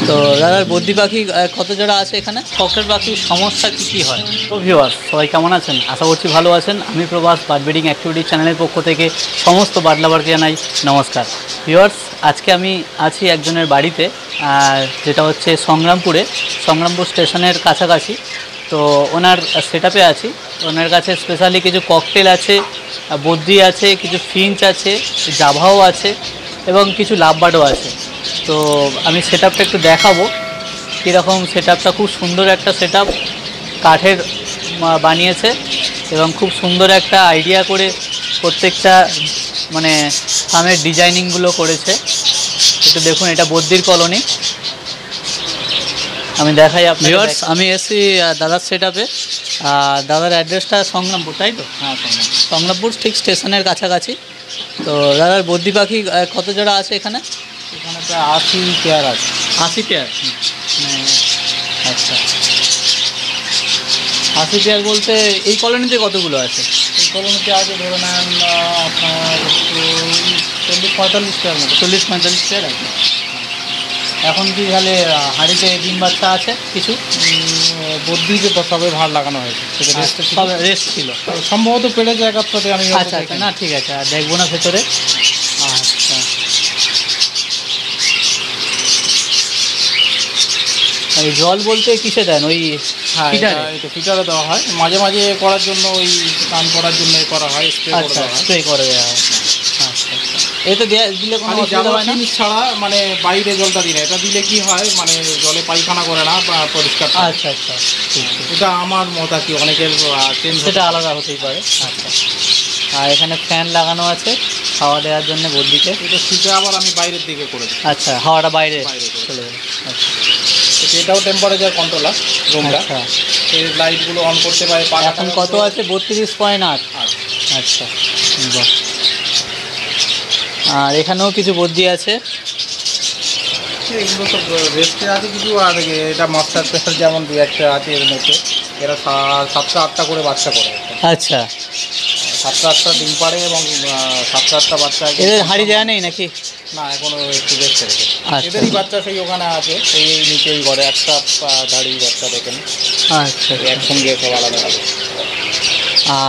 তো দাদার বদ্রি পাখি কত জোড়া আছে এখানে? ককটেল পাখির সমস্যা কী কী হয়? তো ভিউয়ার্স, সবাই কেমন আছেন? আশা করছি ভালো আছেন। আমি প্রবাস বার্ড ব্রিডিং অ্যাক্টিভিটিস চ্যানেলের পক্ষ থেকে সমস্ত বার্ড লাভারকে জানাই নমস্কার। ভিউয়ার্স, আজকে আমি আছি একজনের বাড়িতে, যেটা হচ্ছে সংগ্রামপুর স্টেশনের কাছাকাছি। তো ওনার সেটআপে আছি। ওনার কাছে স্পেশালি কিছু ককটেল আছে, বদ্রি আছে, কিছু ফিঞ্চ আছে, জাভাও আছে এবং কিছু লাভবার্ডও আছে। তো আমি সেটআপটা একটু দেখাবো কীরকম। সেটআপটা খুব সুন্দর একটা সেটআপ, কাঠের বানিয়েছে এবং খুব সুন্দর একটা আইডিয়া করে প্রত্যেকটা মানে ফার্মের ডিজাইনিংগুলো করেছে। একটু দেখুন, এটা বদ্রির কলোনি। আমি দেখাই আপনার। ভিউয়ার্স, আমি এসেছি দাদার সেটআপে। দাদার অ্যাড্রেসটা সংগ্রামপুর, তাই তো? হ্যাঁ, সংগ্রামপুর ঠিক স্টেশনের কাছাকাছি। তো দাদার বদ্রি পাখি কত জোড়া আছে এখানে? এখানে প্রায় 80 পেয়ার আছে। 80 পেয়ার? আচ্ছা, 80 পেয়ার বলতে এই কলোনিতে কতগুলো আছে? এই কলোনিতে আছে ধরে নেন আপনার 40-45 পেয়ার মতো। 40-45 পেয়ার আছে। এখন কি তাহলে হাঁড়িতে ডিম বাচ্চা আছে কিছু? বদ্রিতে তো সবে ভার লাগানো হয়েছে, সব রেস্ট ছিল সম্ভবত পেড়ে জায়গাটাতে আমি। আচ্ছা আচ্ছা, না ঠিক আছে, আর দেখবো না ভেতরে। আচ্ছা, এই জল বলতে কিসে দেন? ওই ফিটারে দেওয়া হয়, মাঝে মাঝে করার জন্য, ওই স্নান করার জন্য করা হয়, স্প্রে করে দেওয়া হয়। আচ্ছা আচ্ছা, এটা দিলে কোনো অসুবিধা হয় না? ছাড়া মানে বাইরে জলটা দিলে, এটা দিলে কি হয় মানে জলে পায়খানা করে না বা পরিষ্কার। আচ্ছা আচ্ছা, ঠিক আছে, এটা আমার মত আর কি, অনেকের সেটা আলাদা হতেই পারে। আচ্ছা, আর এখানে ফ্যান লাগানো আছে হাওয়া দেওয়ার জন্য বদ্রিতে। এটা শীতে আবার আমি বাইরের দিকে করে দিই। আচ্ছা, হাওয়াটা বাইরে চলে যাবে। আচ্ছা, এটাও টেম্পারেচার কন্ট্রোলার রুমটা। আচ্ছা, এই লাইটগুলো অন করতে পারে। এখন কত আছে? 32.8। আচ্ছা, বাহ। আর এখানেও কিছু বদ্রি আছে। এগুলো তো রেস্টে আছে কিছু, আর এটা মাস্টার পেশার যেমন 2-1টা আছে এর মধ্যে। এরা 7-8টা করে বাচ্চা করে। আচ্ছা, 7-8টা ডিম পাড়ে এবং 7-8টা বাচ্চা। এদের হাঁড়ি দেওয়া নেই নাকি? না, এখনো একটু রেস্টে রেখে। এদেরই বাচ্চা সেই ওখানে আছে, এই নিচেই ঘরে একটা দাঁড়ি বাচ্চা দেখেন। আচ্ছা, একসঙ্গে সব আলাদা আলাদা।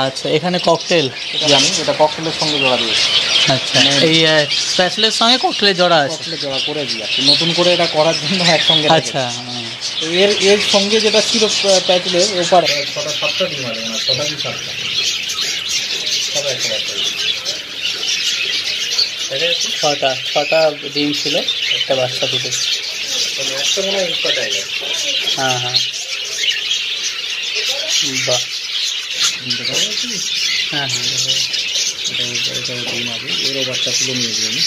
আচ্ছা, এখানে ককটেল, জানি এটা ককটেলের সঙ্গে জোড়া দিয়েছি। আচ্ছা, এই স্পেশালের সঙ্গে ককটেলের জোড়া আছে। ককটেলের জোড়া করে দিই আর নতুন করে এটা করার জন্য একসঙ্গে। আচ্ছা, এর সঙ্গে যেটা ছিল প্যাচলের ওপারে 6-7টা ডিম আছে, 6টা কি 7টা সব একটা বাচ্চা। 6টা ডিম ছিল, একটা বাচ্চা ফুটেছে। একটা মনে হয় cockatiel। হ্যাঁ হ্যাঁ, বাহ। হ্যাঁ হ্যাঁ, এটাও ডিম আছে, এরও বাচ্চা তুলে নিয়েছি আমি।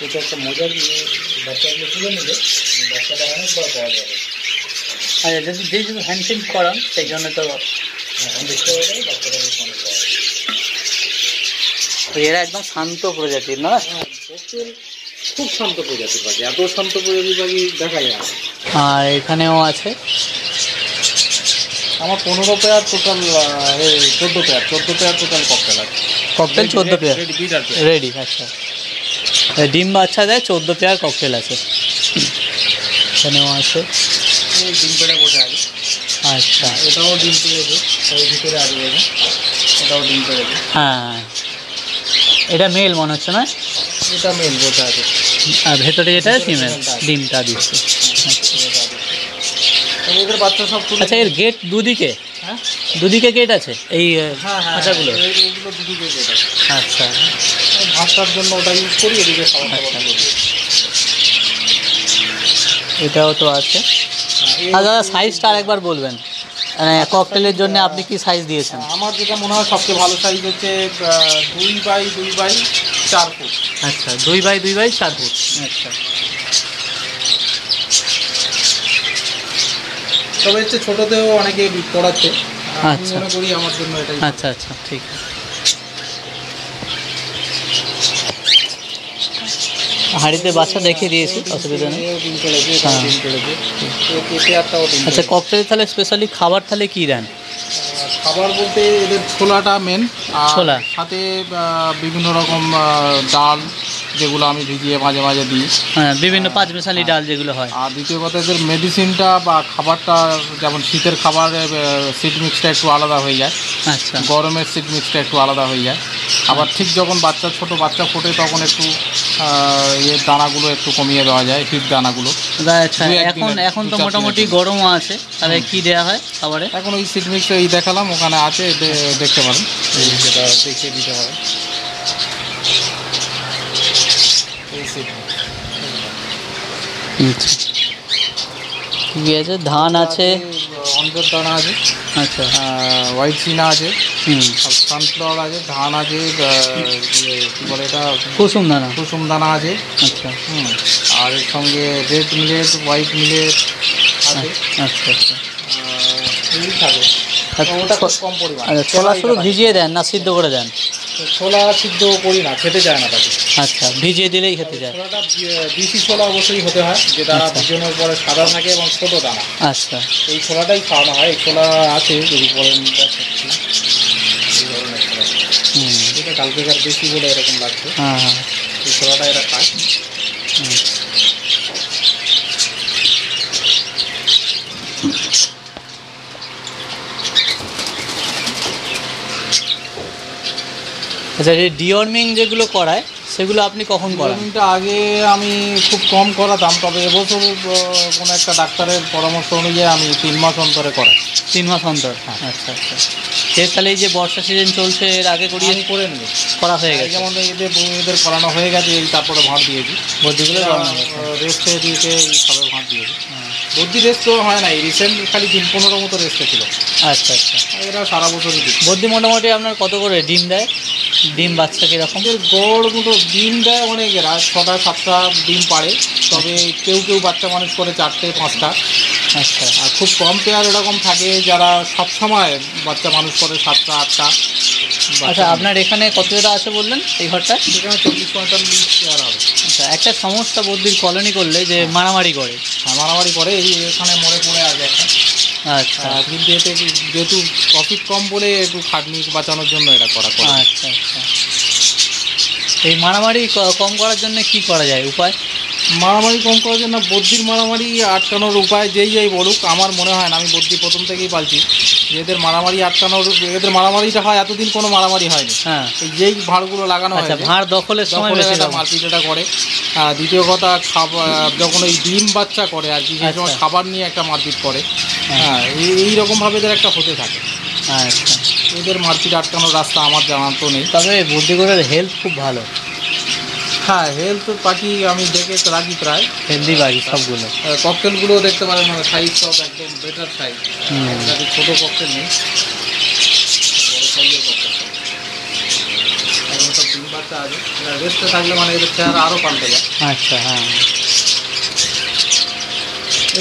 এটা একটা মজার, বাচ্চাগুলো তুলে নিলে বাচ্চাটা অনেক বড় পাওয়া যাবে। আচ্ছা, যদি হ্যান্ডফিড করান সেই জন্য তো বাচ্চাটা বেশ অনেক পাওয়া যায়। এরা একদম শান্ত প্রজাতির না? খুব শান্ত প্রজাতির পাখি, এত শান্ত প্রজাতির পাখি দেখা যায়। আর এখানেও আছে আমার 15 pair total, 14 pair total cocktail আছে। Cocktail 14 pair ready. আচ্ছা, ডিম বাচ্চা দেয় 14 পেয়ার ককটেল আছে। এখানেও আছে, ডিম পেড়ে বসে আছে। আচ্ছা, এটাও ডিম পেড়েছে, ওই ভিতরে আছে, এটাও ডিম পেড়েছে। হ্যাঁ, এটা মেল মনে হচ্ছে না? এটা মেল বসে আছে, আর ভেতরে যেটা ফিমেল ডিমটা দিচ্ছে। এদের বাচ্চা সব। আচ্ছা, এর গেট দুদিকে? হ্যাঁ, দুদিকে গেট আছে এই খাঁচাগুলো? এইগুলো দুদিকে গেট আছে। আচ্ছা, ভাতটার জন্য ওটা ইউজ করি, এদিকে এটাও তো আছে। আর দাদা সাইজটা আরেকবার বলবেন, মানে ককটেলের জন্য আপনি কি সাইজ দিয়েছেন? আমার যেটা মনে হয় সবচেয়ে ভালো সাইজ হচ্ছে 2x2x4 ফুট। আচ্ছা, 2x2x4 ফুট। আচ্ছা, তবে হচ্ছে ছোটোতেও অনেকে পড়াচ্ছে, আমি আচ্ছা মনে করি আমার জন্য এটাই। আচ্ছা আচ্ছা, ঠিক আছে। হাঁড়িতে বাচ্চা দেখিয়ে দিয়েছি, অসুবিধা নেই। আচ্ছা, ককটেল তাহলে স্পেশালি খাবার তাহলে কী দেন? খাবার বলতে এদের ছোলাটা মেন, আর ছোলা। সাথে বিভিন্ন রকম ডাল যেগুলো আমি ভিজিয়ে মাঝে মাঝে দিই। হ্যাঁ, বিভিন্ন পাঁচমেশালি ডাল যেগুলো হয়। আর দ্বিতীয় কথা এদের মেডিসিনটা বা খাবারটা, যেমন শীতের খাবারে সিড মিক্সটা একটু আলাদা হয়ে যায়, আচ্ছা, গরমের সিড মিক্সটা একটু আলাদা হয়ে যায়। আবার ঠিক যখন ছোট বাচ্চা ফোটে তখন একটু এর দানাগুলো একটু কমিয়ে দেওয়া যায়, হিট দানাগুলো। আচ্ছা, এখন তো মোটামুটি গরমও আছে, তাহলে কি দেওয়া হয় খাবারে? এখন ওই সিড মিক্স এই দেখালাম, ওখানে আছে, দেখতে পারেন, যেটা দেখিয়ে দিতে পারেন। এই সিড ঠিক আছে, ধান আছে, অন্ধের দানা আছে, আচ্ছা, হোয়াইট চিনা আছে, হুম, সানফ্লাওয়ার আছে, ধান আছে, কী বলে এটা, কুসুম দানা আছে, আচ্ছা, আর এর সঙ্গে রেড মিলেট, হোয়াইট মিলেট আছে। আচ্ছা আচ্ছা, এই থাকে। ওটা খুব কম পরিমাণ। ছোলা শুধু ভিজিয়ে দেন না সিদ্ধ করে দেন? ছোলা সিদ্ধ করি না, খেতে চায় না তাকে। আচ্ছা, ভিজিয়ে দিলেই খেতে যায়। ছোলাটা দেশি ছোলা অবশ্যই হতে হয়, যেটা ভিজানোর পরে সাদা থাকে এবং ছোট দানা। আচ্ছা, এই ছোলাটাই খাওয়ানো হয়। এই ছোলা আছে, যদি বলেন এই ধরনের ছোলা, এটা কালকেকার বেশি বলে এরকম লাগছে। হ্যাঁ হ্যাঁ, এই ছোলাটা এরা খায়। আচ্ছা, এই ডিওয়ার্মিং যেগুলো করায় সেগুলো আপনি কখন করান? ডিওয়ার্মিংটা আগে আমি খুব কম করাতাম, তবে এবছর কোনো একটা ডাক্তারের পরামর্শ অনুযায়ী আমি 3 মাস অন্তরে করাই। 3 মাস অন্তর? হ্যাঁ, আচ্ছা আচ্ছা। তাহলে এই যে বর্ষা সিজন চলছে, এর আগে করে নিয়ে করা হয়ে গেছে? যেমন এদের করানো হয়ে গেছে, এই তারপরে ভাঁড় দিয়েছি, বদ্যিগুলো রেস্টে দিয়েছে, এইভাবে ভাঁড় দিয়েছি। বদ্যি রেস্ট তো হয় না, এই রিসেন্ট খালি 15 মতো রেস্টে ছিল। আচ্ছা আচ্ছা, এরা সারা বছরই দিচ্ছে। বদ্যি মোটামুটি আপনার কত করে ডিম দেয়? ডিম বাচ্চা কীরকম? গড় মতো ডিম দেয় অনেক, এরা 6টা-7টা ডিম পাড়ে, তবে কেউ বাচ্চা মানুষ করে 4টে-5টা। আচ্ছা, আর খুব কম পেয়ার এরকম থাকে যারা সবসময় বাচ্চা মানুষ করে 7টা-8টা। আচ্ছা, আপনার এখানে কত জোড়া আছে বললেন এই ঘরটা? সেখানে 40-45 পেয়ার হবে। আচ্ছা, একটা সমস্যা বদ্যির কলোনি করলে যে মারামারি করে। হ্যাঁ, মারামারি করে, এই এখানে মরে পড়ে আছে একটা। আচ্ছা, কিন্তু এতে যেহেতু প্রফিট কম বলে একটু খাটনি বাঁচানোর জন্য এটা করা। আচ্ছা আচ্ছা, এই মারামারি কম করার জন্য কি করা যায় উপায়? মারামারি কম করার জন্য বদ্যির মারামারি আটকানোর উপায় যেই বলুক, আমার মনে হয় না, আমি বদ্যি প্রথম থেকেই পালছি, যে এদের মারামারি আটকানোর, এদের মারামারিটা হয়, এতদিন কোনো মারামারি হয়নি। হ্যাঁ, যেই ভাঁড়গুলো লাগানো হয়, ভাঁড় দখলের সময় মারপিট এটা করে। দ্বিতীয় কথা, যখন ওই ডিম বাচ্চা করে আর কি, সেই সময় খাবার নিয়ে একটা মারপিট করে। হ্যাঁ, এইরকমভাবে এদের একটা হতে থাকে। আচ্ছা, এদের মারপিট আটকানোর রাস্তা আমার জানা তো নেই। তবে বদ্যিগুলোর হেলথ খুব ভালো। হ্যাঁ, হেলথ পাখি আমি দেখে রাখি, প্রায় হেলদি পাখি সবগুলো। ককটেলগুলো দেখতে পারেন, মানে সাইজ সব একদম বেটার সাইজ, ছোটো ককটেল নেই, বড় সাইজের ককটেল। এখন সব ডিম বাচ্চা আছে, রেস্টে থাকলে মানে এদের চেহারা আরও পাল্টে যায়। আচ্ছা, হ্যাঁ,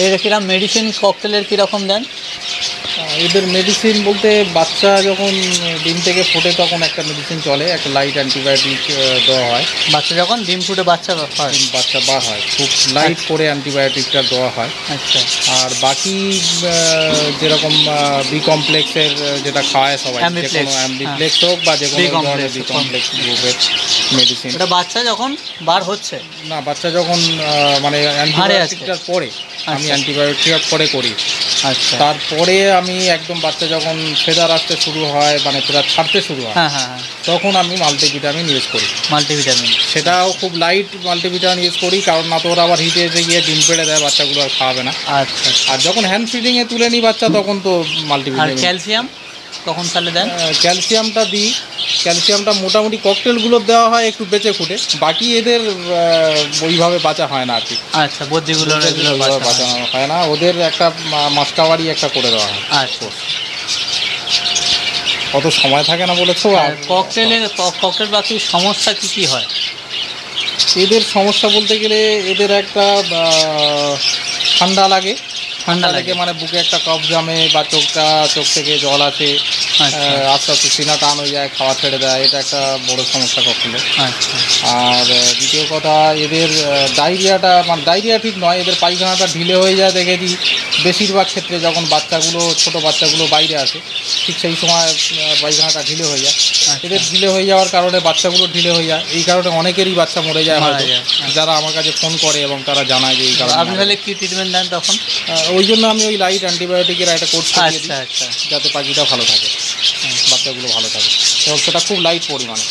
এর কিরকম মেডিসিন ককটেলের কীরকম দেন? এদের মেডিসিন বলতে, বাচ্চা যখন ডিম থেকে ফোটে তখন একটা মেডিসিন চলে, একটা লাইট অ্যান্টিবায়োটিক দেওয়া হয়। বাচ্চা যখন ডিম ফুটে বাচ্চা বার হয়, খুব লাইট করে অ্যান্টিবায়োটিকটা দেওয়া হয়। আচ্ছা, আর বাকি যেরকম বি কমপ্লেক্সের যেটা খাওয়ায় সবাই, অ্যাম্বিপ্লেক্স হোক বা যে কোনো বি কমপ্লেক্স গ্রুপের মেডিসিন। এটা বাচ্চা যখন বার হচ্ছে না, বাচ্চা যখন মানে অ্যান্টিবায়োটিকটার পরে, আমি অ্যান্টিবায়োটিক পরে করি। আচ্ছা, তারপরে আমি একদম বাচ্চা যখন ফেদার আসতে শুরু হয়, মানে ফেদার ছাড়তে শুরু হয়, তখন আমি মাল্টিভিটামিন ইউজ করি। মাল্টিভিটামিন সেটাও খুব লাইট মাল্টিভিটামিন ইউজ করি, কারণ না তো ওরা আবার হিটে এসে গিয়ে ডিম পেড়ে দেয়, বাচ্চাগুলো আর খাওয়াবে না। আচ্ছা, আর যখন হ্যান্ড ফিডিংয়ে তুলে নিই বাচ্চা, তখন তো মাল্টিভিটামিন। ক্যালসিয়াম কখন তাহলে দেন? ক্যালসিয়ামটা দিই। ক্যালসিয়ামটা মোটামুটি ককটেলগুলো দেওয়া হয় একটু বেঁচে ফুটে, বাকি এদের ওইভাবে বাঁচা হয় না আর কি। আচ্ছা, বদ্যিগুলো বাঁচানো হয় না, ওদের একটা মাসকাবারি একটা করে দেওয়া হয়। আচ্ছা, অত সময় থাকে না বলেছো। আর ককটেল পাখির সমস্যা কী হয়? এদের সমস্যা বলতে গেলে, এদের একটা ঠান্ডা লাগে, মানে বুকে একটা কফ জামে, বা চোখ থেকে জল আসে, আস্তে আস্তে সিনা টান হয়ে যায়, খাওয়া ছেড়ে দেয়, এটা একটা বড় সমস্যা কখনো। আর দ্বিতীয় কথা, এদের ডায়রিয়াটা, মানে ডায়রিয়া ঠিক নয়, এদের পায়খানাটা ঢিলে হয়ে যায় দেখেছি বেশিরভাগ ক্ষেত্রে। যখন ছোট বাচ্চাগুলো বাইরে আসে ঠিক সেই সময় পায়খানাটা ঢিলে হয়ে যায়। এদের ঢিলে হয়ে যাওয়ার কারণে বাচ্চাগুলো ঢিলে হয়ে যায়, এই কারণে অনেকেরই বাচ্চা মরে যায় হয়তো, যারা আমার কাছে ফোন করে এবং তারা জানায় যে এই কারণে। আপনি তাহলে কী ট্রিটমেন্ট দেন তখন? ওই জন্য আমি ওই লাইট অ্যান্টিবায়োটিকের একটা কোর্স করে দিই, যাতে পাখিটা ভালো থাকে, বাচ্চাগুলো ভালো থাকে, এবং সেটা খুব লাইট পরিমাণে।